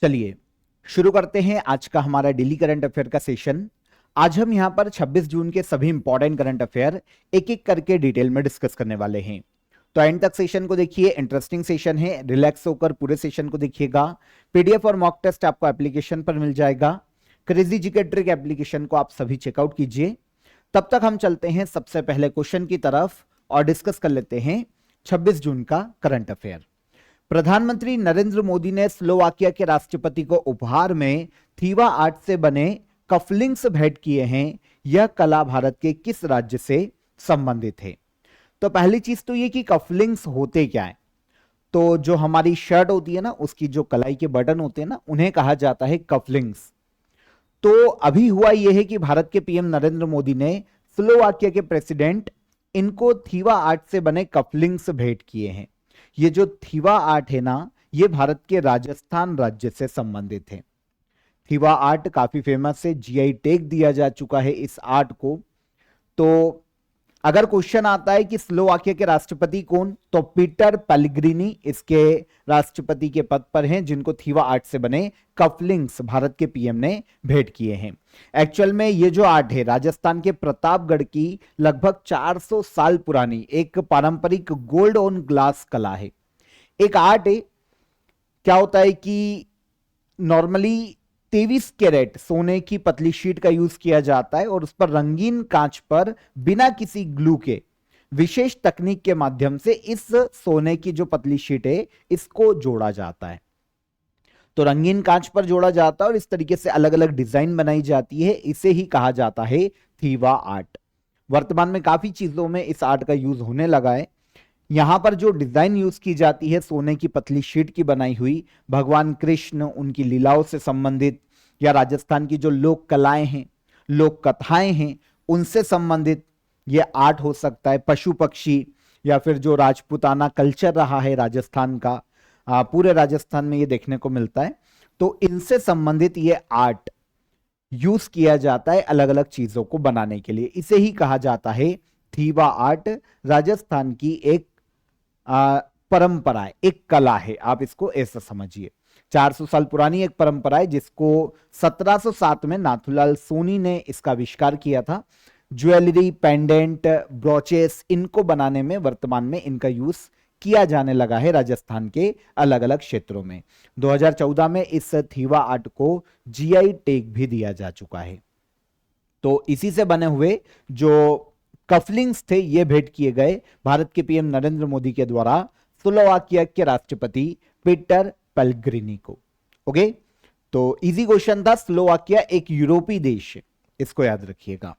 चलिए शुरू करते हैं आज का हमारा डेली करंट अफेयर का सेशन। आज हम यहां पर 26 जून के सभी इंपॉर्टेंट करंट अफेयर एक एक करके डिटेल में डिस्कस करने वाले हैं। तो एंड तक सेशन को देखिए, इंटरेस्टिंग सेशन है, रिलैक्स होकर पूरे सेशन को देखिएगा। पीडीएफ और मॉक टेस्ट आपको एप्लीकेशन पर मिल जाएगा। क्रेजी जीके ट्रिक एप्लीकेशन को आप सभी चेकआउट कीजिए। तब तक हम चलते हैं सबसे पहले क्वेश्चन की तरफ और डिस्कस कर लेते हैं 26 जून का करंट अफेयर। प्रधानमंत्री नरेंद्र मोदी ने स्लोवाकिया के राष्ट्रपति को उपहार में थीवा आर्ट से बने कफलिंग्स भेंट किए हैं। यह कला भारत के किस राज्य से संबंधित है? तो पहली चीज तो ये कि कफलिंग्स होते क्या है। तो जो हमारी शर्ट होती है ना, उसकी जो कलाई के बटन होते हैं ना, उन्हें कहा जाता है कफलिंग्स। तो अभी हुआ यह है कि भारत के पीएम नरेंद्र मोदी ने स्लोवाकिया के प्रेसिडेंट इनको थीवा आर्ट से बने कफलिंग्स भेंट किए हैं। ये जो थीवा आर्ट है ना, ये भारत के राजस्थान राज्य से संबंधित है। थीवा आर्ट काफी फेमस है, जीआई टैग दिया जा चुका है इस आर्ट को। तो अगर क्वेश्चन आता है कि स्लोवाकिया के राष्ट्रपति कौन, तो पीटर पेल्ग्रिनी इसके राष्ट्रपति के पद पर हैं, जिनको थीवा आर्ट से बने कफलिंग्स भारत के पीएम ने भेंट किए हैं। एक्चुअल में ये जो आर्ट है राजस्थान के प्रतापगढ़ की लगभग 400 साल पुरानी एक पारंपरिक गोल्ड ऑन ग्लास कला है। एक आर्ट है, क्या होता है कि नॉर्मली 23 कैरेट सोने की पतली शीट का यूज किया जाता है और उस पर रंगीन कांच पर बिना किसी ग्लू के विशेष तकनीक के माध्यम से इस सोने की जो पतली शीट है इसको जोड़ा जाता है। तो रंगीन कांच पर जोड़ा जाता है और इस तरीके से अलग अलग डिजाइन बनाई जाती है। इसे ही कहा जाता है थीवा आर्ट। वर्तमान में काफी चीजों में इस आर्ट का यूज होने लगा है। यहां पर जो डिजाइन यूज की जाती है सोने की पतली शीट की बनाई हुई, भगवान कृष्ण उनकी लीलाओं से संबंधित या राजस्थान की जो लोक कलाएं हैं, लोक कथाएं हैं, उनसे संबंधित ये आर्ट हो सकता है। पशु पक्षी या फिर जो राजपूताना कल्चर रहा है राजस्थान का, पूरे राजस्थान में ये देखने को मिलता है। तो इनसे संबंधित ये आर्ट यूज किया जाता है अलग अलग चीजों को बनाने के लिए। इसे ही कहा जाता है थीवा आर्ट। राजस्थान की एक परंपरा है, एक कला है, आप इसको ऐसा समझिए। 400 साल पुरानी एक परंपरा है जिसको 1707 में नाथूलाल सोनी ने इसका आविष्कार किया था। ज्वेलरी, पेंडेंट, ब्रोचेस इनको बनाने में वर्तमान में इनका यूज किया जाने लगा है राजस्थान के अलग अलग क्षेत्रों में। 2014 में इस थीवा आर्ट को जीआई टैग भी दिया जा चुका है। तो इसी से बने हुए जो कफलिंग्स थे ये भेंट किए गए भारत के पीएम नरेंद्र मोदी के द्वारा स्लोवाकिया के राष्ट्रपति पीटर पेल्ग्रिनी को। ओके, तो इजी क्वेश्चन था। स्लोवाकिया एक यूरोपीय देश है, इसको याद रखिएगा।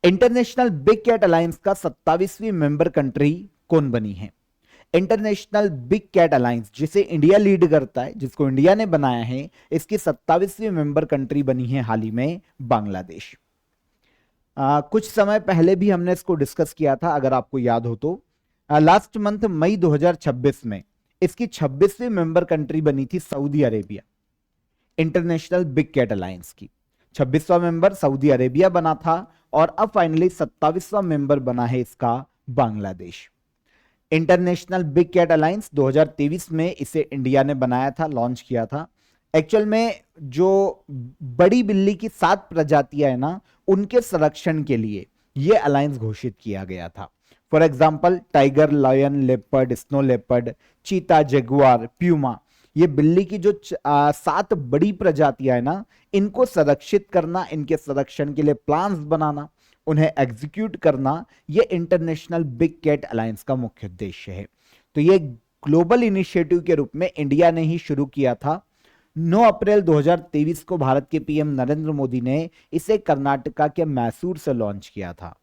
इंटरनेशनल बिग कैट अलायंस का 27वीं मेंबर कंट्री कौन बनी है? इंटरनेशनल बिग कैट अलायंस जिसे इंडिया लीड करता है, जिसको इंडिया ने बनाया है, इसकी 27वीं मेंबर कंट्री बनी है हाल ही में बांग्लादेश। कुछ समय पहले भी हमने इसको डिस्कस किया था, अगर आपको याद हो तो। लास्ट मंथ मई 2026 में इसकी 26वीं मेंबर कंट्री बनी थी Saudi Arabia. International Big Cat Alliance की 26वां मेंबर सऊदी अरेबिया बना था और अब फाइनली 27वां मेंबर बना है इसका Bangladesh. International Big Cat Alliance 2023 में इसे इंडिया ने बनाया था, लॉन्च किया था। एक्चुअल में जो बड़ी बिल्ली की 7 प्रजातियां है ना, उनके संरक्षण के लिए यह अलायंस घोषित किया गया था। For example tiger, lion, leopard, snow leopard, cheetah, jaguar, puma, ये बिल्ली की जो 7 बड़ी प्रजातियां है ना, इनको संरक्षित करना, इनके संरक्षण के लिए प्लान्स बनाना, उन्हें एग्जीक्यूट करना, ये इंटरनेशनल बिग कैट अलायंस का मुख्य उद्देश्य है। तो ये ग्लोबल इनिशिएटिव के रूप में इंडिया ने ही शुरू किया था। 9 अप्रैल 2023 को भारत के पीएम नरेंद्र मोदी ने इसे कर्नाटका के मैसूर से लॉन्च किया था।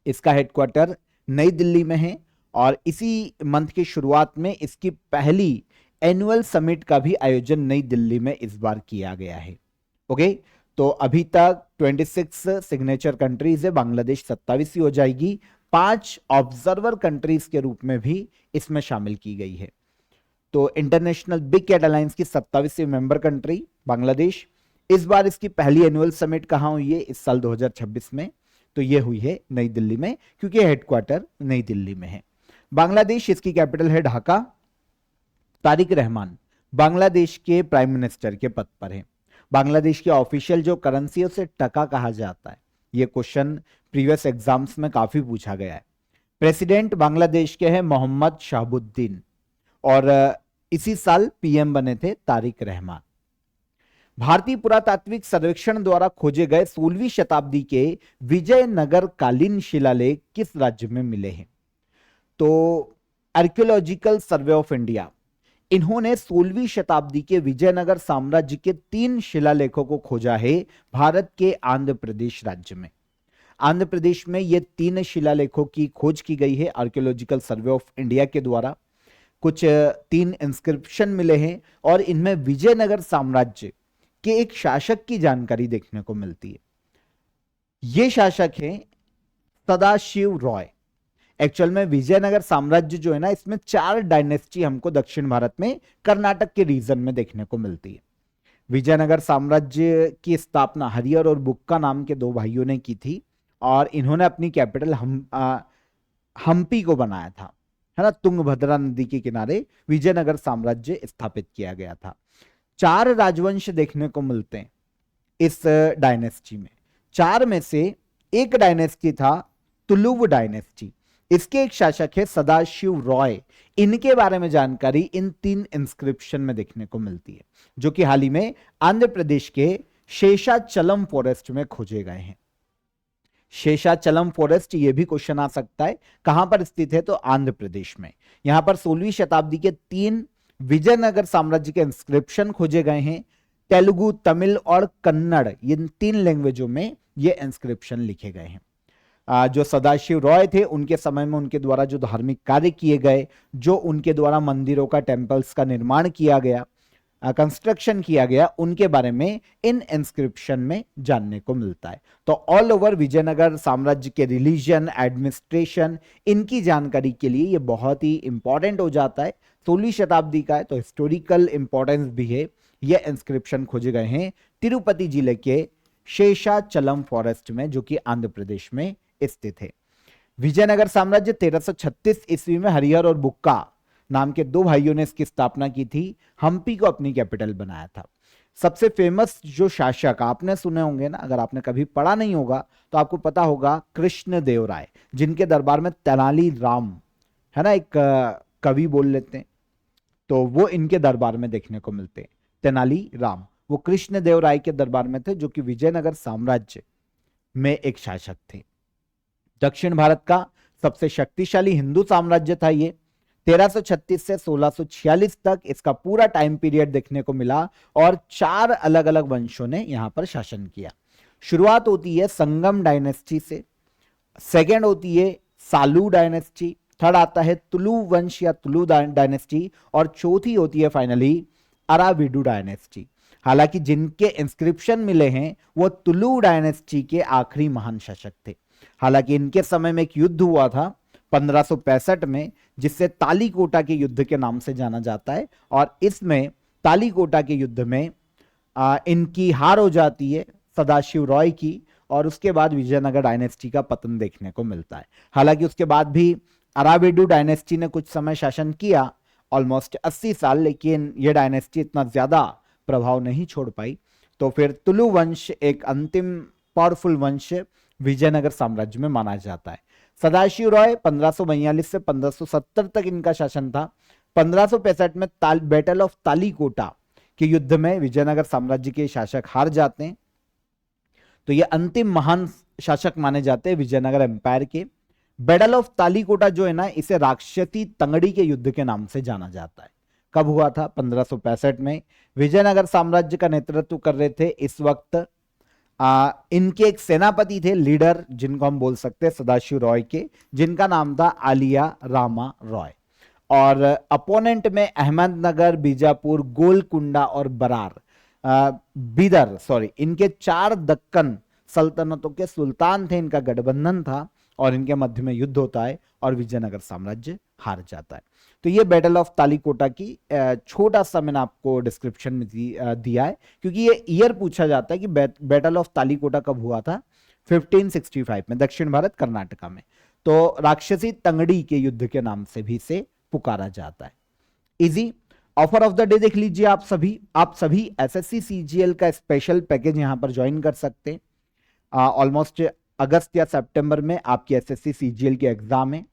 इसका हेडक्वार्टर नई दिल्ली में है और इसी मंथ की शुरुआत में इसकी पहली एनुअल समिट का भी आयोजन नई दिल्ली में इस बार किया गया है। ओके, तो अभी तक 26 सिग्नेचर कंट्रीज है, बांग्लादेश 27वीं हो जाएगी। 5 ऑब्जर्वर कंट्रीज के रूप में भी इसमें शामिल की गई है। तो इंटरनेशनल बिग कैट अलायंस की 27वीं मेंबर कंट्री बांग्लादेश। इस बार इसकी पहली एनुअल समिट कहां हुई है? इस साल 2026 में। तो ये हुई है नई दिल्ली में, क्योंकि हेडक्वार्टर नई दिल्ली में है। बांग्लादेश, इसकी कैपिटल है ढाका। तारिक रहमान बांग्लादेश के प्राइम मिनिस्टर के पद पर हैं। बांग्लादेश की ऑफिशियल जो करेंसी है उसे टका कहा जाता है। ये क्वेश्चन प्रीवियस एग्जाम्स में काफी पूछा गया है। प्रेसिडेंट बांग्लादेश के हैं मोहम्मद शहाबुद्दीन और इसी साल पीएम बने थे तारिक रहमान। भारतीय पुरातात्विक सर्वेक्षण द्वारा खोजे गए 16वीं शताब्दी के विजयनगर कालीन शिलालेख किस राज्य में मिले हैं? तो आर्कियोलॉजिकल सर्वे ऑफ इंडिया, इन्होंने 16वीं शताब्दी के विजयनगर साम्राज्य के 3 शिलालेखों को खोजा है भारत के आंध्र प्रदेश राज्य में। आंध्र प्रदेश में ये 3 शिलालेखों की खोज की गई है आर्कियोलॉजिकल सर्वे ऑफ इंडिया के द्वारा। कुछ 3 इंस्क्रिप्शन मिले हैं और इनमें विजयनगर साम्राज्य के एक शासक की जानकारी देखने को मिलती है। ये शासक है सदाशिव रॉय। एक्चुअल में विजयनगर साम्राज्य जो है ना, इसमें 4 डायनेस्टी हमको दक्षिण भारत में कर्नाटक के रीजन में देखने को मिलती है। विजयनगर साम्राज्य की स्थापना हरिहर और बुक्का नाम के 2 भाइयों ने की थी और इन्होंने अपनी कैपिटल हम्पी को बनाया था, है ना। तुंगभद्रा नदी के किनारे विजयनगर साम्राज्य स्थापित किया गया था। 4 राजवंश देखने को मिलते हैं इस डायनेस्टी में। 4 में से एक डायनेस्टी था तुलुव डायनेस्टी। इसके एक शासक है सदाशिव रॉय। इनके बारे में जानकारी इन 3 इंस्क्रिप्शन में देखने को मिलती है, जो कि हाल ही में आंध्र प्रदेश के शेषाचलम फॉरेस्ट में खोजे गए हैं। शेषाचलम फॉरेस्ट, ये भी क्वेश्चन आ सकता है, कहां पर स्थित है? तो आंध्र प्रदेश में। यहां पर 16वीं शताब्दी के 3 विजयनगर साम्राज्य के इंस्क्रिप्शन खोजे गए हैं। तेलुगु, तमिल और कन्नड़, इन 3 लैंग्वेजों में ये इंस्क्रिप्शन लिखे गए हैं। जो सदाशिव रॉय थे, उनके समय में उनके द्वारा जो धार्मिक कार्य किए गए, जो उनके द्वारा मंदिरों का, टेम्पल्स का निर्माण किया गया, कंस्ट्रक्शन किया गया, उनके बारे में इन इंस्क्रिप्शन में जानने को मिलता है। तो ऑल ओवर विजयनगर साम्राज्य के रिलीजन, एडमिनिस्ट्रेशन, इनकी जानकारी के लिए ये बहुत ही इंपॉर्टेंट हो जाता है। 16वीं शताब्दी का है तो हिस्टोरिकल इंपॉर्टेंस भी है। ये इंस्क्रिप्शन खोजे गए हैं तिरुपति जिले के शेषाचलम फॉरेस्ट में, जो कि आंध्र प्रदेश में स्थित है। विजयनगर साम्राज्य 1336 ईस्वी में हरिहर और बुक्का नाम के 2 भाइयों ने इसकी स्थापना की थी। हम्पी को अपनी कैपिटल बनाया था। सबसे फेमस जो शासक आपने सुने होंगे ना, अगर आपने कभी पढ़ा नहीं होगा तो आपको पता होगा, कृष्णदेवराय, जिनके दरबार में तेनाली राम, है ना, एक कवि बोल लेते हैं, तो वो इनके दरबार में देखने को मिलते हैं। तेनाली राम वो कृष्णदेवराय के दरबार में थे, जो कि विजयनगर साम्राज्य में एक शासक थे। दक्षिण भारत का सबसे शक्तिशाली हिंदू साम्राज्य था ये। 1336 से 1646 तक इसका पूरा टाइम पीरियड देखने को मिला और 4 अलग अलग वंशों ने यहां पर शासन किया। शुरुआत होती है संगम डायनेस्टी से, सेकेंड होती है सालू डायनेस्टी, थर्ड आता है तुलु वंश या तुलु डायनेस्टी और चौथी होती है फाइनली अराविडू डायनेस्टी। हालांकि जिनके इंस्क्रिप्शन मिले हैं वो तुलु डायनेस्टी के आखिरी महान शासक थे। हालांकि इनके समय में एक युद्ध हुआ था 1565 में, जिससे तालीकोटा के युद्ध के नाम से जाना जाता है और इसमें तालीकोटा के युद्ध में इनकी हार हो जाती है सदाशिव रॉय की और उसके बाद विजयनगर डायनेस्टी का पतन देखने को मिलता है। हालांकि उसके बाद भी अराविडू डायनेस्टी ने कुछ समय शासन किया, ऑलमोस्ट 80 साल, लेकिन यह डायनेस्टी इतना ज्यादा प्रभाव नहीं छोड़ पाई। तो फिर तुलु वंश एक अंतिम पावरफुल वंश विजयनगर साम्राज्य में माना जाता है। सदाशिव रॉय 1542 से 1570 तक इनका शासन था। 1565 में बैटल ऑफ तालीकोटा के युद्ध में विजयनगर साम्राज्य के शासक हार जाते हैं, तो ये अंतिम महान शासक माने जाते हैं विजयनगर एम्पायर के। बैटल ऑफ तालीकोटा जो है ना, इसे राक्षसी तंगड़ी के युद्ध के नाम से जाना जाता है। कब हुआ था? 1565 में। विजयनगर साम्राज्य का नेतृत्व कर रहे थे इस वक्त इनके एक सेनापति थे, लीडर, जिनको हम बोल सकते हैं सदाशिव रॉय के, जिनका नाम था आलिया रामा रॉय। और अपोनेंट में अहमदनगर, बीजापुर, गोलकुंडा और बरार, बीदर, इनके 4 दक्कन सल्तनतों के सुल्तान थे। इनका गठबंधन था और इनके मध्य में युद्ध होता है और विजयनगर साम्राज्य हार जाता है। तो ये बैटल ऑफ तालीकोटा की छोटा सा मैंने आपको डिस्क्रिप्शन में दिया है, क्योंकि ये ईयर पूछा जाता है कि बैटल ऑफ तालीकोटा कब हुआ था? 1565 में, दक्षिण भारत कर्नाटका में। तो राक्षसी तंगड़ी के युद्ध के नाम से भी इसे पुकारा जाता है। Easy. Offer of the day देख लीजिए आप सभी एसएससी सीजीएल का स्पेशल पैकेज यहां पर ज्वाइन कर सकते हैं। ऑलमोस्ट अगस्त या सितंबर में आपकी एसएससी सीजीएल की एग्जाम है,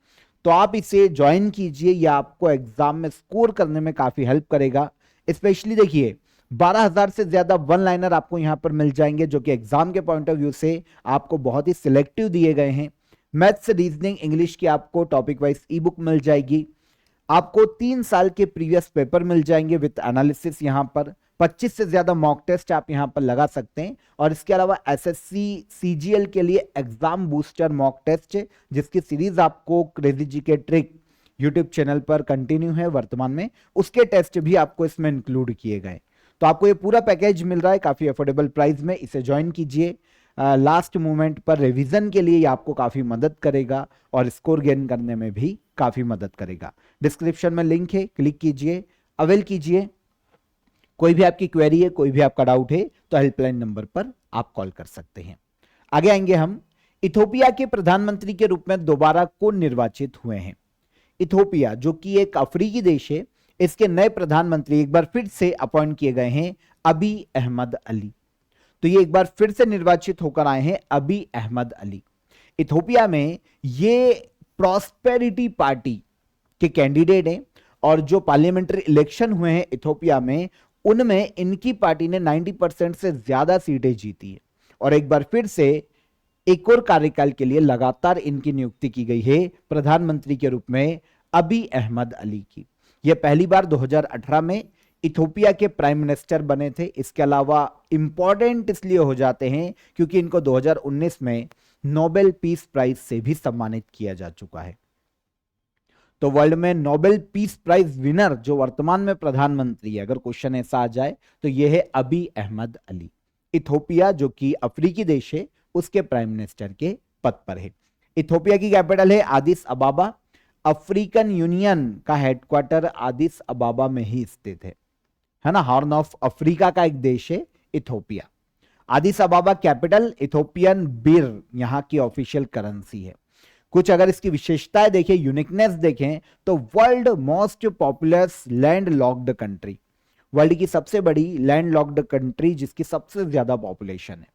तो आप इसे ज्वाइन कीजिए। यह आपको एग्जाम में स्कोर करने में काफी हेल्प करेगा। स्पेशली देखिए 12,000 से ज्यादा वन लाइनर आपको यहां पर मिल जाएंगे, जो कि एग्जाम के पॉइंट ऑफ व्यू से आपको बहुत ही सिलेक्टिव दिए गए हैं। मैथ्स, रीजनिंग, इंग्लिश की आपको टॉपिक वाइज ई बुक मिल जाएगी। आपको 3 साल के प्रीवियस पेपर मिल जाएंगे विद एनालिसिस। यहां पर 25 से ज्यादा मॉक टेस्ट आप यहां पर लगा सकते हैं। और इसके अलावा एसएससी सीजीएल के लिए एग्जाम बूस्टर मॉक टेस्ट, जिसकी सीरीज आपको क्रेजी जी के ट्रिक यूट्यूब चैनल पर कंटिन्यू है वर्तमान में, उसके टेस्ट भी आपको इसमें इंक्लूड किए गए। तो आपको ये पूरा पैकेज मिल रहा है काफी अफोर्डेबल प्राइस में। इसे ज्वाइन कीजिए। लास्ट मोमेंट पर रिवीजन के लिए ये आपको काफी मदद करेगा और स्कोर गेन करने में भी काफी मदद करेगा। डिस्क्रिप्शन में लिंक है, क्लिक कीजिए, अवेल कीजिए। कोई भी आपकी क्वेरी है, कोई भी आपका डाउट है, तो हेल्पलाइन नंबर पर आप कॉल कर सकते हैं। आगे आएंगे हम। इथोपिया के प्रधानमंत्री के रूप में दोबारा कौन निर्वाचित हुए हैं? इथोपिया जो कि एक अफ्रीकी देश है, इसके नए प्रधानमंत्री एक बार फिर से अपॉइंट किए गए हैं अबी अहमद अली। तो ये एक बार फिर से निर्वाचित होकर आए हैं अबी अहमद अली। इथोपिया में ये प्रॉस्पेरिटी पार्टी के कैंडिडेट हैं और जो पार्लियामेंट्री इलेक्शन हुए हैं इथोपिया में, उनमें इनकी पार्टी ने 90% से ज्यादा सीटें जीती है। और एक बार फिर से एक और कार्यकाल के लिए लगातार इनकी नियुक्ति की गई है प्रधानमंत्री के रूप में अबी अहमद अली की। यह पहली बार 2018 में इथोपिया के प्राइम मिनिस्टर बने थे। इसके अलावा इंपॉर्टेंट इसलिए हो जाते हैं क्योंकि इनको 2019 में नोबेल पीस प्राइज से भी सम्मानित किया जा चुका है। तो वर्ल्ड में नोबेल पीस प्राइज विनर जो वर्तमान में प्रधानमंत्री है, अगर क्वेश्चन ऐसा आ जाए तो यह है अबी अहमद अली। इथोपिया जो कि अफ्रीकी देश है, उसके प्राइम मिनिस्टर के पद पर है। इथोपिया की कैपिटल है आदिस अबाबा। अफ्रीकन यूनियन का हेडक्वार्टर आदिस अबाबा में ही स्थित है ना। हॉर्न ऑफ अफ्रीका का एक देश है इथोपिया। आदिस अबाबा कैपिटल, इथोपियन बीर यहां की ऑफिशियल करेंसी है। कुछ अगर इसकी विशेषताएं देखें, यूनिकनेस देखें, तो world most populous land locked country, world की सबसे बड़ी लैंड लॉक्ड कंट्री जिसकी सबसे ज्यादा पॉपुलेशन है।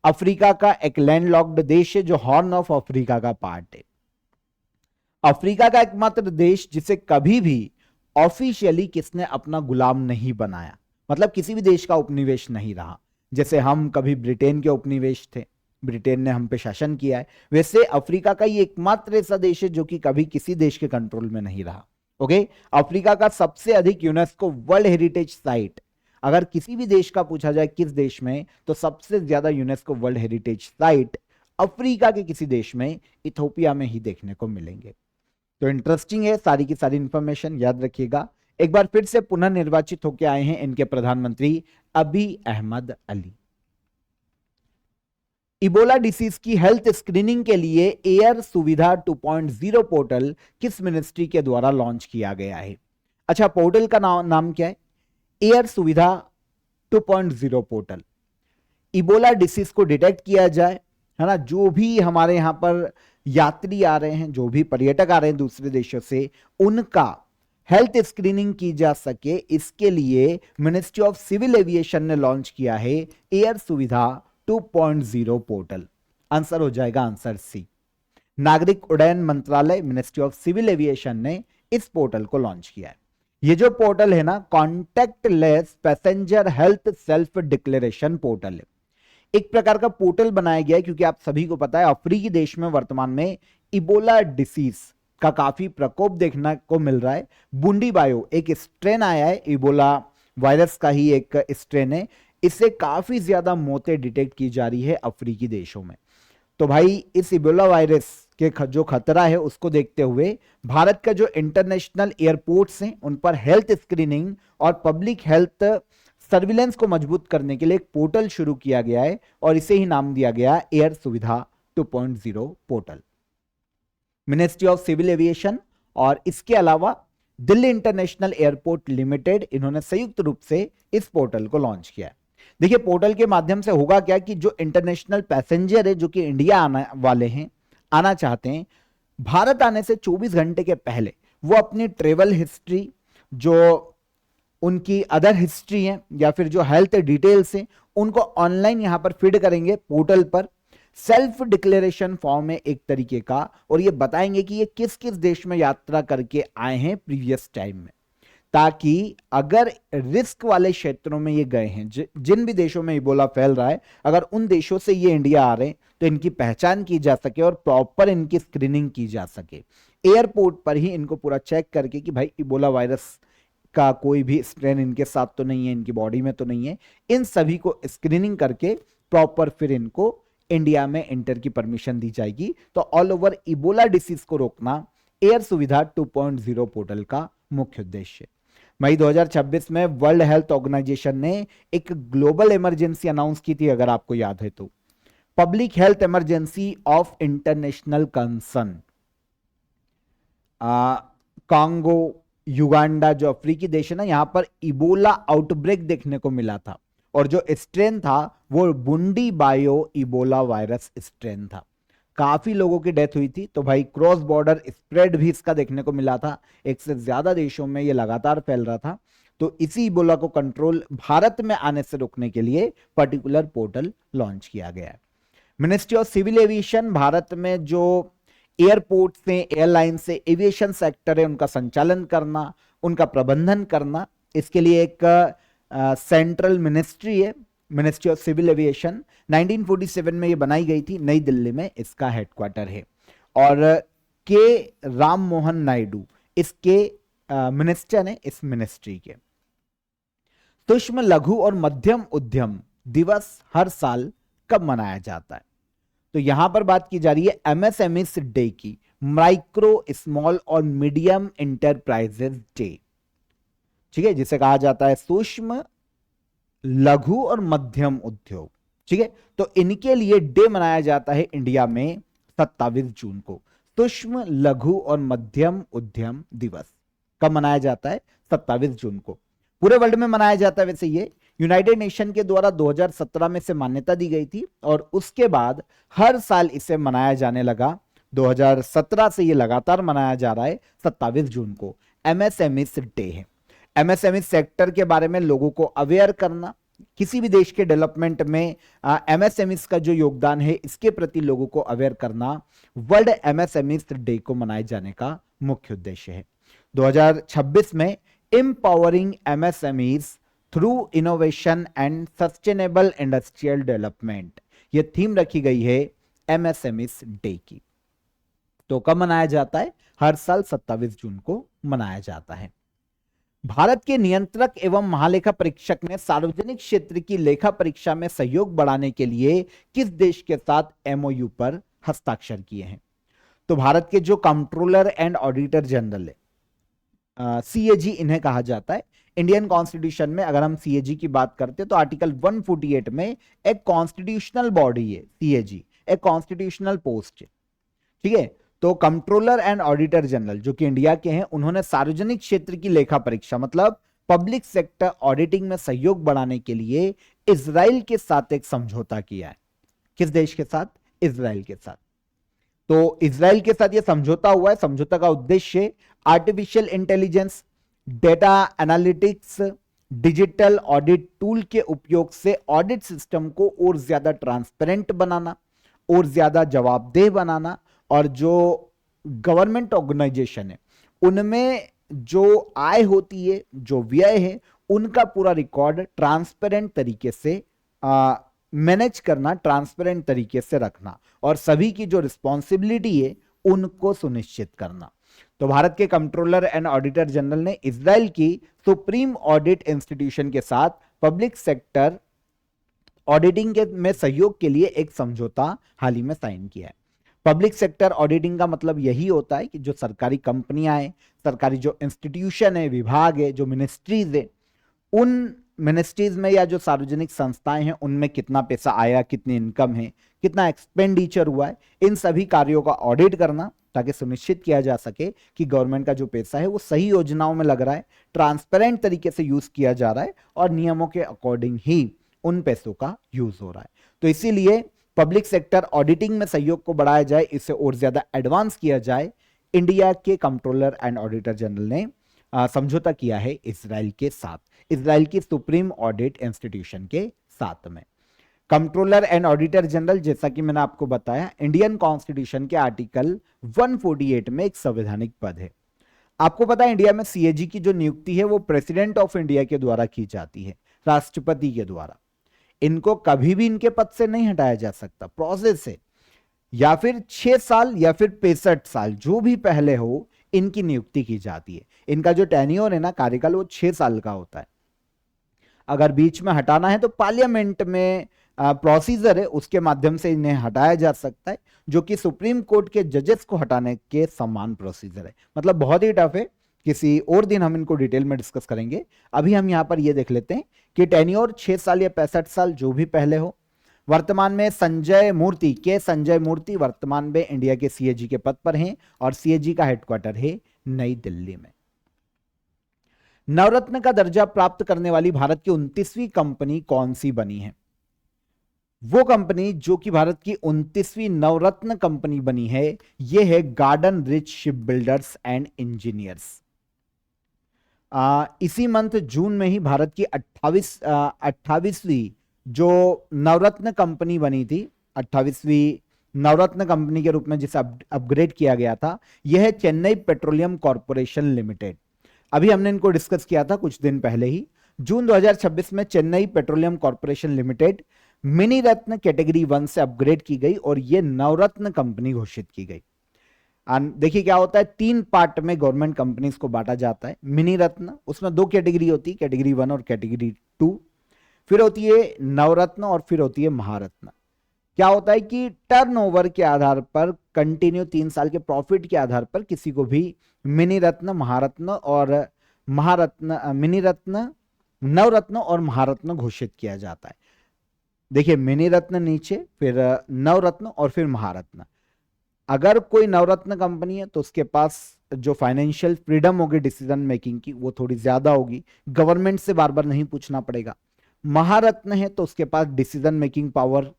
अफ्रीका का एक लैंड लॉक्ड देश है जो हॉर्न ऑफ अफ्रीका का पार्ट है। अफ्रीका का एकमात्र देश जिसे कभी भी ऑफिशियली किसने अपना गुलाम नहीं बनाया, मतलब किसी भी देश का उपनिवेश नहीं रहा। जैसे हम कभी ब्रिटेन के उपनिवेश थे, ब्रिटेन ने हम पे शासन किया है, वैसे अफ्रीका का ये एकमात्र ऐसा देश है जो कि कभी किसी देश के कंट्रोल में नहीं रहा। ओके, अफ्रीका का सबसे अधिक यूनेस्को वर्ल्ड हेरिटेज साइट, अगर किसी भी देश का पूछा जाए किस देश में, तो सबसे ज्यादा UNESCO world heritage site Africa के किसी देश में, इथोपिया में ही देखने को मिलेंगे। तो इंटरेस्टिंग है, सारी की सारी इंफॉर्मेशन याद रखिएगा। एक बार फिर से पुनः निर्वाचित होकर आए हैं इनके प्रधानमंत्री अबी अहमद अली। इबोला डिसीज की हेल्थ स्क्रीनिंग के लिए एयर सुविधा 2.0 पोर्टल किस मिनिस्ट्री के द्वारा लॉन्च किया गया है? अच्छा, पोर्टल का नाम क्या है? Air Suvidha 2.0 portal. Ebola disease को डिटेक्ट किया जाए, है ना, जो भी हमारे यहां पर यात्री आ रहे हैं, जो भी पर्यटक आ रहे हैं दूसरे देशों से, उनका हेल्थ स्क्रीनिंग की जा सके, इसके लिए मिनिस्ट्री ऑफ सिविल एविएशन ने लॉन्च किया है एयर सुविधा 2.0 पोर्टल। आंसर हो जाएगा आंसर सी। नागरिक उड्डयन मंत्रालय, मिनिस्ट्री ऑफ सिविल एविएशन ने इस पोर्टल को लॉन्च किया है। ये जो पोर्टल है ना, contactless passenger health self declaration portal है। एक प्रकार का पोर्टल बनाया गया है क्योंकि आप सभी को पता है अफ्रीकी देश में वर्तमान में इबोला डिसीज का काफी प्रकोप देखने को मिल रहा है। बूंदी बायो एक स्ट्रेन आया है, इबोला वायरस का ही एक स्ट्रेन है, इससे काफी ज्यादा मौतें डिटेक्ट की जा रही है अफ्रीकी देशों में। तो भाई इस इबोला वायरस के जो खतरा है उसको देखते हुए भारत का जो इंटरनेशनल एयरपोर्ट्स हैं उन पर हेल्थ स्क्रीनिंग और पब्लिक हेल्थ सर्विलेंस को मजबूत करने के लिए एक पोर्टल शुरू किया गया है और इसे ही नाम दिया गया air Suvidha 2.0 portal. Ministry of Civil Aviation और इसके अलावा दिल्ली इंटरनेशनल एयरपोर्ट लिमिटेड, इन्होंने संयुक्त रूप से इस पोर्टल को लॉन्च किया है। देखिए, पोर्टल के माध्यम से होगा क्या कि जो इंटरनेशनल पैसेंजर है जो कि इंडिया आने वाले हैं, आना चाहते हैं, भारत आने से 24 घंटे के पहले वो अपनी ट्रेवल हिस्ट्री, जो उनकी अदर हिस्ट्री है या फिर जो हेल्थ डिटेल्स हैं उनको ऑनलाइन यहां पर फीड करेंगे पोर्टल पर। सेल्फ डिक्लेरेशन फॉर्म है एक तरीके का, और ये बताएंगे कि ये किस किस देश में यात्रा करके आए हैं प्रीवियस टाइम में, ताकि अगर रिस्क वाले क्षेत्रों में ये गए हैं, जिन भी देशों में इबोला फैल रहा है, अगर उन देशों से ये इंडिया आ रहे हैं तो इनकी पहचान की जा सके और प्रॉपर इनकी स्क्रीनिंग की जा सके। एयरपोर्ट पर ही इनको पूरा चेक करके कि भाई इबोला वायरस का कोई भी स्ट्रेन इनके साथ तो नहीं है, इनकी बॉडी में तो नहीं है, इन सभी को स्क्रीनिंग करके प्रॉपर फिर इनको इंडिया में एंटर की परमिशन दी जाएगी। तो ऑल ओवर इबोला डिसीज को रोकना एयर सुविधा 2.0 पोर्टल का मुख्य उद्देश्य। मई 2026 में वर्ल्ड हेल्थ ऑर्गेनाइजेशन ने एक ग्लोबल इमरजेंसी अनाउंस की थी, अगर आपको याद है तो, public health emergency of international concern. Congo, Uganda जो अफ्रीकी देश है ना, यहां पर इबोला आउटब्रेक देखने को मिला था, और जो स्ट्रेन था वो बुंडी बायो इबोला वायरस स्ट्रेन था। काफी लोगों की डेथ हुई थी, तो भाई क्रॉस बॉर्डर स्प्रेड भी इसका देखने को मिला था, एक से ज्यादा देशों में ये लगातार फैल रहा था। तो इसी इबोला को कंट्रोल भारत में आने से रोकने के लिए पर्टिकुलर पोर्टल लॉन्च किया गया है। Ministry of Civil Aviation Bharat में जो एयरपोर्ट से, एयरलाइन से, एविएशन सेक्टर है, उनका संचालन करना, उनका प्रबंधन करना, इसके लिए एक सेंट्रल मिनिस्ट्री है, मिनिस्ट्री ऑफ सिविल एविएशन। 1947 में ये बनाई गई थी, नई दिल्ली में इसका हेडक्वार्टर है, और के राम मोहन नायडू इसके मिनिस्टर हैं इस मिनिस्ट्री के। सूक्ष्म, लघु और मध्यम उद्यम दिवस हर साल कब मनाया जाता है? तो यहां पर बात की जा रही है एमएसएमई डे की, माइक्रो स्मॉल और मीडियम इंटरप्राइजेस डे, ठीक है, जिसे कहा जाता है सूक्ष्म, लघु और मध्यम उद्योग, ठीक है। तो इनके लिए डे मनाया जाता है इंडिया में 27 जून को, सूक्ष्म, लघु और मध्यम उद्यम दिवस कब मनाया जाता है? 27 जून को। पूरे वर्ल्ड में मनाया जाता है वैसे ये, यूनाइटेड नेशन के द्वारा 2017 में से मान्यता दी गई थी, और उसके बाद हर साल इसे मनाया जाने लगा। 2017 से ये लगातार मनाया जा रहा है 27 जून को। एमएसएमई डे है। एमएसएमई सेक्टर के बारे में लोगों को अवेयर करना, किसी भी देश के डेवलपमेंट में एमएसएमई का जो योगदान है इसके प्रति लोगों को अवेयर करना वर्ल्ड एमएसएमई डे को मनाए जाने का मुख्य उद्देश्य है। 2026 में empowering MSMEs through innovation and sustainable industrial development, ये थीम रखी गई है एमएसएमई डे की। तो कब मनाया जाता है? हर साल 27 जून को मनाया जाता है। भारत के नियंत्रक एवं महालेखा परीक्षक ने सार्वजनिक क्षेत्र की लेखा परीक्षा में सहयोग बढ़ाने के लिए किस देश के साथ एमओयू पर हस्ताक्षर किए हैं? तो भारत के जो कंट्रोलर एंड ऑडिटर जनरल है, सीएजी इन्हें कहा जाता है। इंडियन कॉन्स्टिट्यूशन में अगर हम सीएजी की बात करते हैं तो आर्टिकल 148 में एक कॉन्स्टिट्यूशनल बॉडी है सीएजी, एक कॉन्स्टिट्यूशनल पोस्ट है, ठीक है। तो कंट्रोलर एंड ऑडिटर जनरल जो कि इंडिया के हैं, उन्होंने सार्वजनिक क्षेत्र की लेखा परीक्षा मतलब पब्लिक सेक्टर ऑडिटिंग में सहयोग बढ़ाने के लिए इजराइल के साथ एक समझौता किया है। किस देश के साथ? इजराइल के साथ। तो इजराइल के साथ यह समझौता हुआ है। समझौता का उद्देश्य artificial intelligence, data analytics, digital audit tool के उपयोग से ऑडिट सिस्टम को और ज्यादा ट्रांसपेरेंट बनाना, और ज्यादा जवाबदेह बनाना, और जो गवर्नमेंट ऑर्गेनाइजेशन है उनमें जो आय होती है, जो व्यय है, उनका पूरा रिकॉर्ड ट्रांसपेरेंट तरीके से मैनेज करना, ट्रांसपेरेंट तरीके से रखना, और सभी की जो रिस्पॉन्सिबिलिटी है उनको सुनिश्चित करना। तो भारत के कंट्रोलर एंड ऑडिटर जनरल ने इजराइल की सुप्रीम ऑडिट इंस्टीट्यूशन के साथ पब्लिक सेक्टर ऑडिटिंग के में सहयोग के लिए एक समझौता हाल ही में साइन किया है। पब्लिक सेक्टर ऑडिटिंग का मतलब यही होता है कि जो सरकारी कंपनियां हैं, सरकारी जो इंस्टीट्यूशन है, विभाग है, जो मिनिस्ट्रीज है, उन मिनिस्ट्रीज में या जो सार्वजनिक संस्थाएं हैं उनमें कितना पैसा आया, कितनी इनकम है, कितना एक्सपेंडिचर हुआ है, इन सभी कार्यों का ऑडिट करना, ताकि सुनिश्चित किया जा सके कि गवर्नमेंट का जो पैसा है वो सही योजनाओं में लग रहा है, ट्रांसपेरेंट तरीके से यूज किया जा रहा है, और नियमों के अकॉर्डिंग ही उन पैसों का यूज हो रहा है। तो इसीलिए पब्लिक सेक्टर ऑडिटिंग में सहयोग को बढ़ाया जाए, इसे और ज्यादा एडवांस किया जाए, इंडिया के कंट्रोलर एंड ऑडिटर जनरल ने समझौता किया है इजराइल के साथ, इजराइल की सुप्रीम ऑडिट इंस्टीट्यूशन के साथ में। कंट्रोलर एंड ऑडिटर जनरल, जैसा कि मैंने आपको बताया, इंडियन कॉन्स्टिट्यूशन के आर्टिकल 148 में एक संवैधानिक पद है। आपको पता है इंडिया में सीएजी की जो नियुक्ति है वो प्रेसिडेंट ऑफ इंडिया के द्वारा की जाती है, राष्ट्रपति के द्वारा। इनको कभी भी इनके पद से नहीं हटाया जा सकता, प्रोसेस है। या फिर 6 साल या फिर 65 साल, जो भी पहले हो, इनकी नियुक्ति की जाती है। इनका जो टेन्योर है ना, कार्यकाल, वो 6 साल का होता है। अगर बीच में हटाना है तो पार्लियामेंट में प्रोसीजर है, उसके माध्यम से इन्हें हटाया जा सकता है, जो कि सुप्रीम कोर्ट के जजेस को हटाने के समान प्रोसीजर है। मतलब बहुत ही टफ है, किसी और दिन हम इनको डिटेल में डिस्कस करेंगे। अभी हम यहां पर ये देख लेते हैं कि टेन्योर 6 साल या 65 साल, जो भी पहले हो। वर्तमान में संजय मूर्ति वर्तमान में इंडिया के सीएजी के पद पर हैं और सीएजी का हेडक्वार्टर है नई दिल्ली में। नवरत्न का दर्जा प्राप्त करने वाली भारत की 29वीं कंपनी कौन सी बनी है? वो कंपनी जो कि भारत की 29वीं नवरत्न कंपनी बनी है, यह है garden rich ship builders and engineers. इसी मंथ जून में ही भारत की 28वीं जो नवरत्न कंपनी बनी थी, 28वीं नवरत्न कंपनी के रूप में जिसे अपग्रेड किया गया था, यह है चेन्नई पेट्रोलियम कॉर्पोरेशन लिमिटेड। अभी हमने इनको डिस्कस किया था कुछ दिन पहले ही। जून 2026 में Chennai petroleum corporation limited mini Ratna category 1 से अपग्रेड की गई और यह नवरत्न कंपनी घोषित की गई। देखिए क्या होता है, 3 पार्ट में गवर्नमेंट कंपनीज को बांटा जाता है। मिनी रत्न, उसमें 2 कैटेगरी होती है, कैटेगरी 1 और कैटेगरी 2। फिर होती है नवरत्न और फिर होती है महारत्न। क्या होता है कि टर्नओवर के आधार पर, कंटिन्यू 3 साल के प्रॉफिट के आधार पर किसी को भी मिनी रत्न, महारत्न और मिनी रत्न, नवरत्न और महारत्न घोषित किया जाता है। देखिए, मिनी रत्न नीचे, फिर नवरत्न और फिर महारत्न। अगर कोई नवरत्न कंपनी है तो उसके पास जो फाइनेंशियल फ्रीडम होगी डिसीजन मेकिंग की, वो थोड़ी ज्यादा होगी, गवर्नमेंट से बार बार नहीं पूछना पड़ेगा। महारत्न है तो उसके पास डिसीजन मेकिंग पावर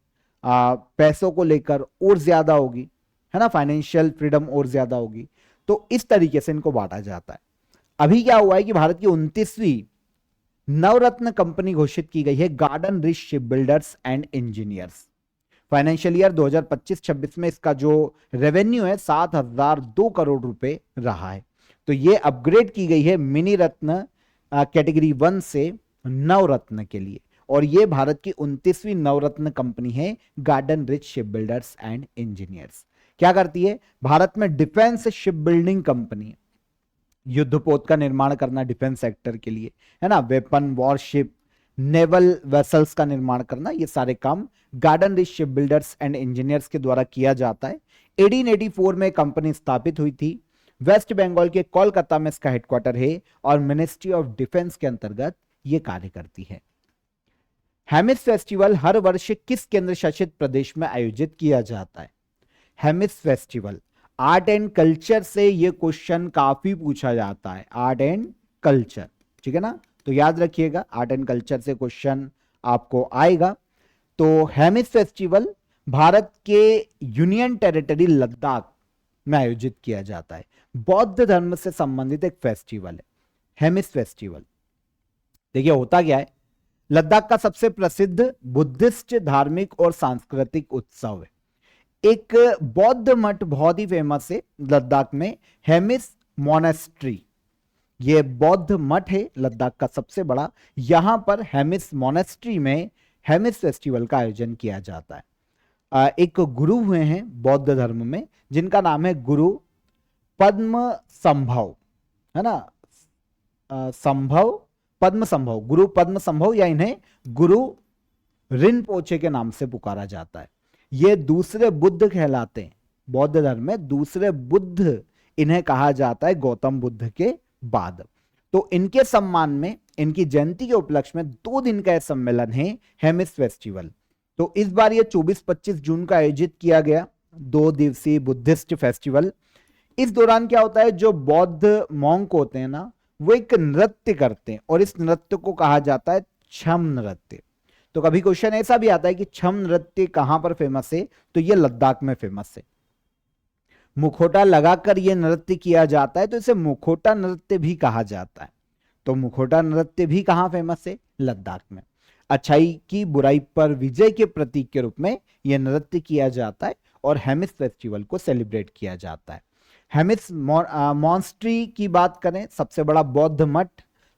पैसों को लेकर और ज्यादा होगी, है ना, फाइनेंशियल फ्रीडम और ज्यादा होगी। तो इस तरीके से इनको बांटा जाता है। अभी क्या हुआ है कि भारत की 29वीं नवरत्न कंपनी घोषित की गई है, garden rich ship builders and engineers. Financial year 2025-26 में इसका जो रेवेन्यू है 7,002 करोड़ रुपए रहा है। तो ये अपग्रेड की गई है मिनी रत्न कैटेगरी 1 से नवरत्न के लिए, और ये भारत की 29वीं नवरत्न कंपनी है, garden rich ship builders and engineers. क्या करती है? भारत में डिफेंस शिप बिल्डिंग कंपनी, युद्धपोत का निर्माण करना डिफेंस सेक्टर के लिए, है ना, वेपन, वॉरशिप, नेवल वेसल्स का निर्माण करना, ये सारे काम garden rich ship builders and engineers के द्वारा किया जाता है। 1884 में कंपनी स्थापित हुई थी। वेस्ट बंगाल के कोलकाता में इसका हेडक्वार्टर है और मिनिस्ट्री ऑफ डिफेंस के अंतर्गत ये कार्य करती है। हेमिस फेस्टिवल हर वर्ष किस केंद्र शासित प्रदेश में आयोजित किया जाता है? Hemis festival, art and culture से ये क्वेश्चन काफी पूछा जाता है, आर्ट एंड कल्चर, ठीक है ना, तो याद रखिएगा आर्ट एंड कल्चर से क्वेश्चन आपको आएगा। तो हेमिस फेस्टिवल भारत के यूनियन टेरिटरी लद्दाख में आयोजित किया जाता है। बौद्ध धर्म से संबंधित एक फेस्टिवल है हेमिस फेस्टिवल। देखिए होता क्या है, लद्दाख का सबसे प्रसिद्ध बुद्धिस्ट धार्मिक और सांस्कृतिक उत्सव है। एक बौद्ध मठ बहुत ही फेमस है लद्दाख में, हेमिस मोनेस्ट्री। ये बौद्ध मठ है लद्दाख का सबसे बड़ा। यहां पर हेमिस मोनेस्ट्री में हेमिस फेस्टिवल का आयोजन किया जाता है। एक गुरु हुए हैं बौद्ध धर्म में जिनका नाम है गुरु पद्म संभव, है ना, पद्म संभव, गुरु पद्म संभव, या इन्हें गुरु रिनपोचे के नाम से पुकारा जाता है। ये दूसरे बुद्ध कहलाते हैं बौद्ध धर्म में, दूसरे बुद्ध इन्हें कहा जाता है गौतम बुद्ध के बाद। तो इनके सम्मान में, इनकी जयंती के उपलक्ष्य में 2 दिन का सम्मेलन है हेमिस फेस्टिवल। तो इस बार ये 24-25 जून का आयोजित किया गया 2 दिवसीय बुद्धिस्ट फेस्टिवल। इस दौरान क्या होता है, जो बौद्ध मॉन्क होते हैं ना, वो एक नृत्य करते हैं और इस नृत्य को कहा जाता है छम नृत्य। तो कभी क्वेश्चन ऐसा भी आता है कि छम नृत्य कहां पर फेमस है, तो ये लद्दाख में फेमस है। मुखौटा लगाकर ये नृत्य किया जाता है तो इसे मुखौटा नृत्य भी कहा जाता है। तो मुखौटा नृत्य भी कहां फेमस है? लद्दाख में। अच्छाई की बुराई पर विजय के प्रतीक के रूप में यह नृत्य किया जाता है और हेमिस फेस्टिवल को सेलिब्रेट किया जाता है। हेमिस मॉन्स्ट्री की बात करें, सबसे बड़ा बौद्ध मठ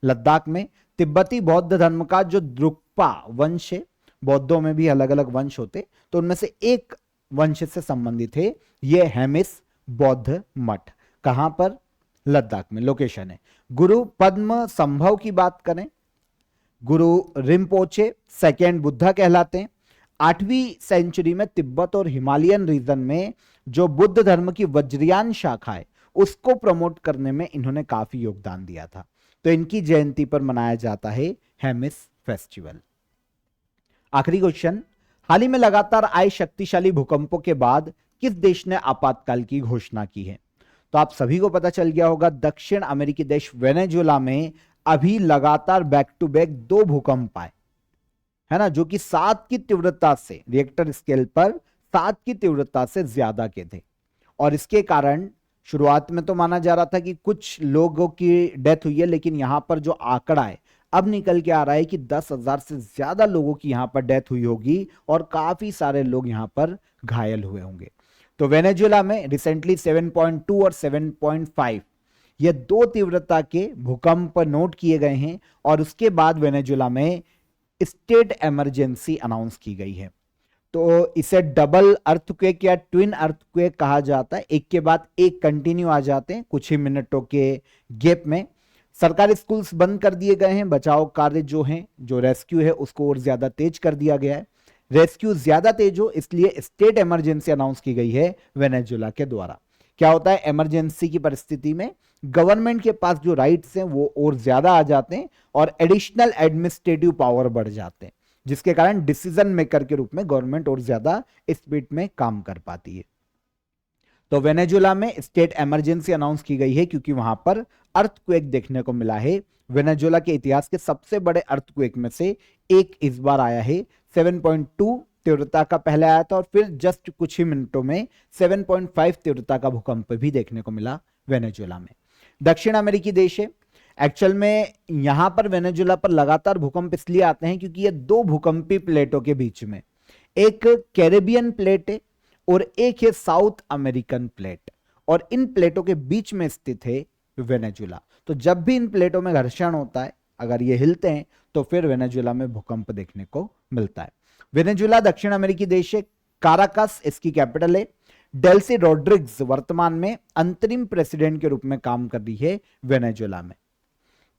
लद्दाख में। तिब्बती बौद्ध धर्म का जो द्रुक्पा वंश है, बौद्धों में भी अलग अलग वंश होते, तो उनमें से एक वंश से संबंधित है ये हेमिस बौद्ध मठ। कहां पर? लद्दाख में लोकेशन है। गुरु पद्म संभव की बात करें, गुरु रिम्पोचे सेकेंड बुद्धा कहलाते हैं। 8वीं सेंचुरी में तिब्बत और हिमालयन रीजन में जो बुद्ध धर्म की वज्रयान शाखा है उसको प्रमोट करने में इन्होंने काफी योगदान दिया था। तो इनकी जयंती पर मनाया जाता है हेमिस फेस्टिवल। आखिरी क्वेश्चन, हाल ही में लगातार आए शक्तिशाली भूकंपों के बाद किस देश ने आपातकाल की घोषणा की है? तो आप सभी को पता चल गया होगा, दक्षिण अमेरिकी देश वेनेजुएला में अभी लगातार बैक टू बैक 2 भूकंप आए, है ना, जो कि 7 की तीव्रता से, रिएक्टर स्केल पर 7 की तीव्रता से ज्यादा के थे। और इसके कारण शुरुआत में तो माना जा रहा था कि कुछ लोगों की डेथ हुई है, लेकिन यहां पर जो आंकड़ा है अब निकल के आ रहा है कि 10,000 से ज्यादा लोगों की यहां पर डेथ हुई होगी और काफी सारे लोग यहां पर घायल हुए होंगे। तो वेनेजुएला में रिसेंटली 7.2 और 7.5 ये 2 तीव्रता के भूकंप नोट किए गए हैं और उसके बाद वेनेजुएला में स्टेट इमरजेंसी अनाउंस की गई है। तो इसे डबल अर्थक्वेक या ट्विन अर्थक्वेक कहा जाता है, एक के बाद एक कंटिन्यू आ जाते हैं कुछ ही मिनटों के गैप में। सरकारी स्कूल्स बंद कर दिए गए हैं, बचाव कार्य जो है, जो रेस्क्यू है उसको और ज्यादा तेज कर दिया गया है। रेस्क्यू ज्यादा तेज हो इसलिए स्टेट इमरजेंसी अनाउंस की गई है वेनेजुएला के द्वारा। क्या होता है इमरजेंसी की परिस्थिति में? गवर्नमेंट के पास जो राइट्स हैं वो और ज्यादा आ जाते हैं और एडिशनल एडमिनिस्ट्रेटिव पावर बढ़ जाते हैं, जिसके कारण डिसीजन मेकर के रूप में गवर्नमेंट और ज्यादा स्पीड में काम कर पाती है। तो वेनेजुएला में स्टेट इमरजेंसी अनाउंस की गई है क्योंकि वहां पर अर्थक्वेक देखने को मिला है। वेनेजुएला के इतिहास के सबसे बड़े अर्थक्वेक में से एक इस बार आया है। 7.2 तीव्रता का पहले आया था और फिर जस्ट कुछ ही मिनटों में 7.5 तीव्रता का भूकंप भी देखने को मिला वेनेजुएला में। दक्षिण अमेरिकी देश है। एक्चुअल में यहां पर वेनेजुएला पर लगातार भूकंप इसलिए आते हैं क्योंकि ये 2 भूकंपी प्लेटों के बीच में, एक कैरेबियन प्लेट है और एक है साउथ अमेरिकन प्लेट, और इन प्लेटों के बीच में स्थित है वेनेजुएला। तो जब भी इन प्लेटों में घर्षण होता है, अगर ये हिलते हैं तो फिर वेनेजुएला में भूकंप देखने को मिलता है। वेनेजुएला दक्षिण अमेरिकी देश है। काराकस इसकी कैपिटल है। डेल्सी रोड्रिग्स वर्तमान में अंतरिम प्रेसिडेंट के रूप में काम कर रही है वेनेजुएला में,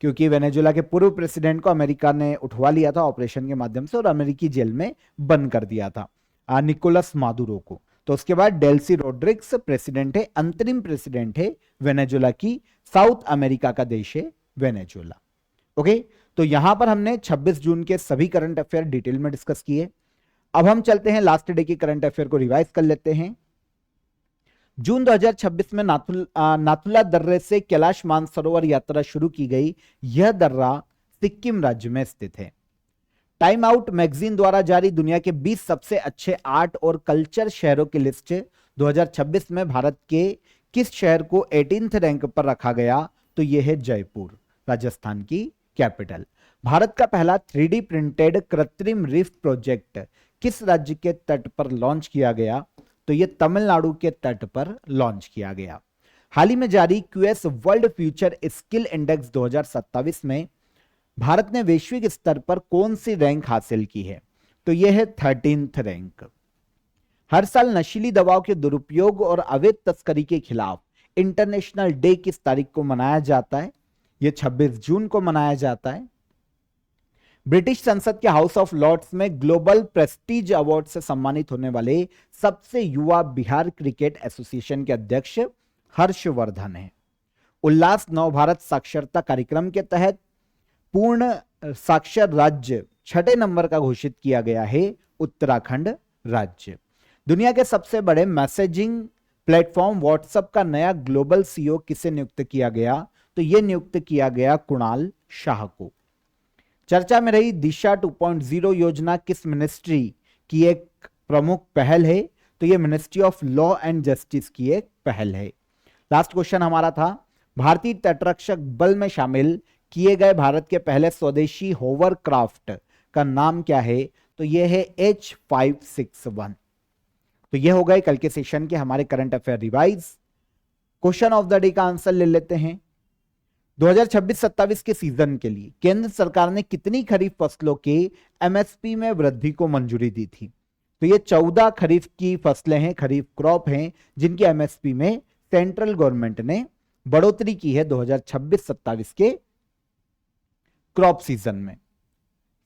क्योंकि वेनेजुएला के पूर्व प्रेसिडेंट को अमेरिका ने उठवा लिया था ऑपरेशन के माध्यम से और अमेरिकी जेल में बंद कर दिया था, निकोलस मादुरो को। तो उसके बाद डेल्सी रोड्रिग्स प्रेसिडेंट है, अंतरिम प्रेसिडेंट है वेनेजुएला की। साउथ अमेरिका का देश है वेनेजुएला। ओके, तो यहां पर हमने 26 जून के सभी करंट अफेयर डिटेल में डिस्कस किए। अब हम चलते हैं लास्ट डे के करंट अफेयर को रिवाइज कर लेते हैं। जून 2026 में नाथुला दर्रे से कैलाश मानसरोवर यात्रा शुरू की गई। यह दर्रा सिक्किम राज्य में स्थित है। टाइम आउट मैगजीन द्वारा जारी दुनिया के 20 सबसे अच्छे आर्ट और कल्चर शहरों की लिस्ट 2026 में भारत के किस शहर को 18th रैंक पर रखा गया? तो यह है जयपुर, राजस्थान की कैपिटल। भारत का पहला 3D प्रिंटेड कृत्रिम रीफ प्रोजेक्ट किस राज्य के तट पर लॉन्च किया गया? तो यह तमिलनाडु के तट पर लॉन्च किया गया। हाल ही में जारी QS world future skill index 2027 में भारत ने वैश्विक स्तर पर कौन सी रैंक हासिल की है? तो यह है 13th रैंक। हर साल नशीली दवाओं के दुरुपयोग और अवैध तस्करी के खिलाफ इंटरनेशनल डे किस तारीख को मनाया जाता है? यह 26 जून को मनाया जाता है। ब्रिटिश संसद के हाउस ऑफ लॉर्ड्स में ग्लोबल प्रेस्टीज अवार्ड से सम्मानित होने वाले सबसे युवा बिहार क्रिकेट एसोसिएशन के अध्यक्ष हर्षवर्धन है। उल्लास नव भारत साक्षरता कार्यक्रम के तहत पूर्ण साक्षर राज्य 6 नंबर का घोषित किया गया है उत्तराखंड राज्य। दुनिया के सबसे बड़े मैसेजिंग प्लेटफॉर्म व्हाट्सएप का नया ग्लोबल सीईओ किसे नियुक्त किया गया? तो यह नियुक्त किया गया कुणाल शाह को। चर्चा में रही दिशा 2.0 योजना किस मिनिस्ट्री की एक प्रमुख पहल है? तो यह ministry of law and justice की एक पहल है। लास्ट क्वेश्चन हमारा था, भारतीय तटरक्षक बल में शामिल किए गए भारत के पहले स्वदेशी होवरक्राफ्ट का नाम क्या है? तो यह है H561। तो ये हो गए कल के सेशन के हमारे current affair revise. Question of the day का आंसर ले लेते हैं। 2026-27 के सीजन के लिए केंद्र सरकार ने कितनी खरीफ फसलों के एमएसपी में वृद्धि को मंजूरी दी थी? तो ये 14 खरीफ की फसलें हैं, खरीफ क्रॉप हैं, जिनकी एमएसपी में सेंट्रल गवर्नमेंट ने बढ़ोतरी की है 2026-27 के क्रॉप सीजन में।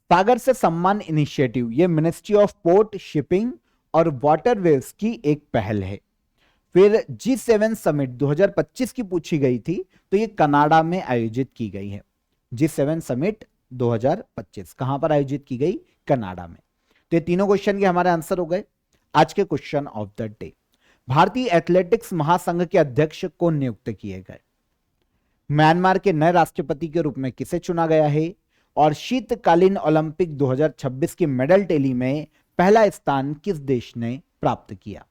सागर से सम्मान इनिशिएटिव, ये मिनिस्ट्री ऑफ पोर्ट, शिपिंग और वाटरवेज की एक पहल है। फिर G7 समिट 2025 की पूछी गई थी, तो ये कनाडा में आयोजित की गई है। G7 समिट 2025 कहां पर आयोजित की गई? कनाडा में। तो ये तीनों क्वेश्चन के हमारे आंसर हो गए। आज के क्वेश्चन ऑफ द डे, भारतीय एथलेटिक्स महासंघ के अध्यक्ष को नियुक्त किए गए। म्यांमार के नए राष्ट्रपति के रूप में किसे चुना गया है? और शीतकालीन ओलंपिक 2026 की मेडल टैली में पहला स्थान किस देश ने प्राप्त किया?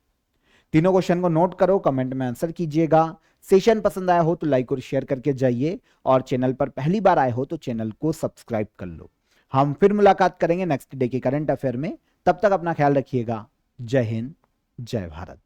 तीनों क्वेश्चन को नोट करो, कमेंट में आंसर कीजिएगा। सेशन पसंद आया हो तो लाइक और शेयर करके जाइए, और चैनल पर पहली बार आए हो तो चैनल को सब्सक्राइब कर लो। हम फिर मुलाकात करेंगे नेक्स्ट डे के करंट अफेयर में। तब तक अपना ख्याल रखिएगा। जय हिंद, जय भारत।